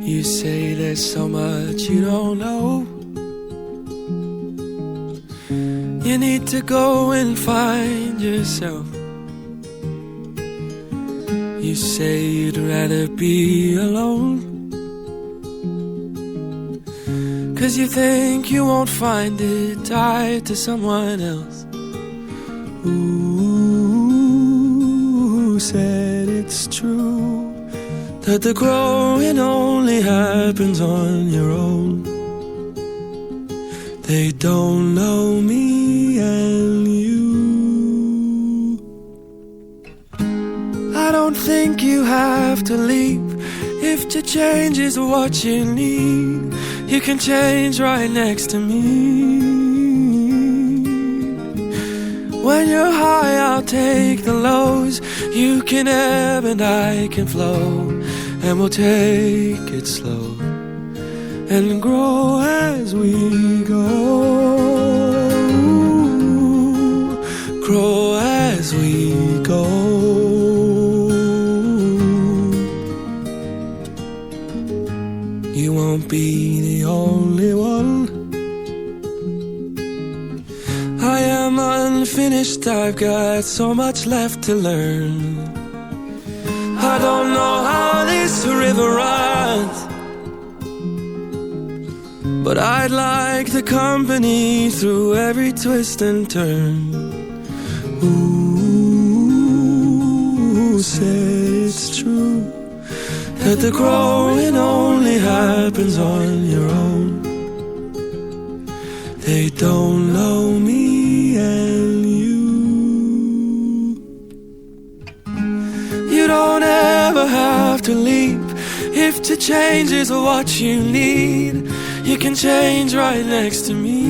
You say there's so much you don't know. You need to go and find yourself. You say you'd rather be alone, 'cause you think you won't find it tied to someone else. Who said it's true that the growing only happens on your own? They don't know me and you. I don't think you have to leap if to change is what you need. You can change right next to me. When you're high, I'll take the lows. You can ebb and I can flow, and we'll take it slow and grow as we go. Grow as we go. You won't be the only one. I am unfinished, I've got so much left to learn. I don't know how this river runs, but I'd like the company through every twist and turn. Who said it's true that the growing only happens on your own? They don't know me and you. You don't ever have to leap if to change is what you need. You can change right next to me.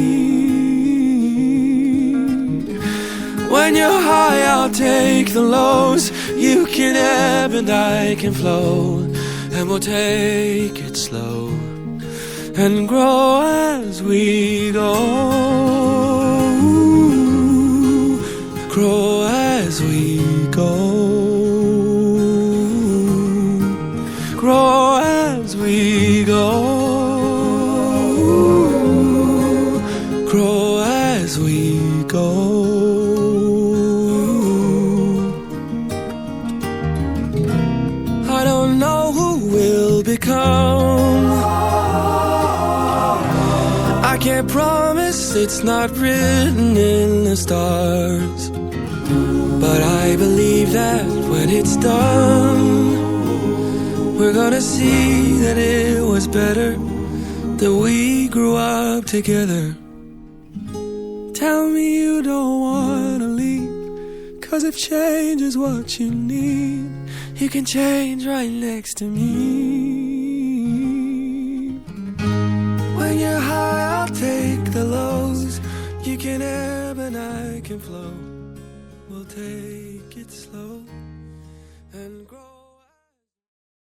When you're high, I'll take the lows. You can ebb and I can flow, and we'll take it slow and grow as we go. Grow as we go. Grow as we go. Grow as we go. I don't know who we'll become. I can't promise, it's not written in the stars, but I believe that when it's done, we're gonna see that it was better that we grew up together. Tell me you don't wanna leave, 'cause if change is what you need, you can change right next to me. When you're high, I'll take the lows. You can ebb and I can flow. We'll take it slow.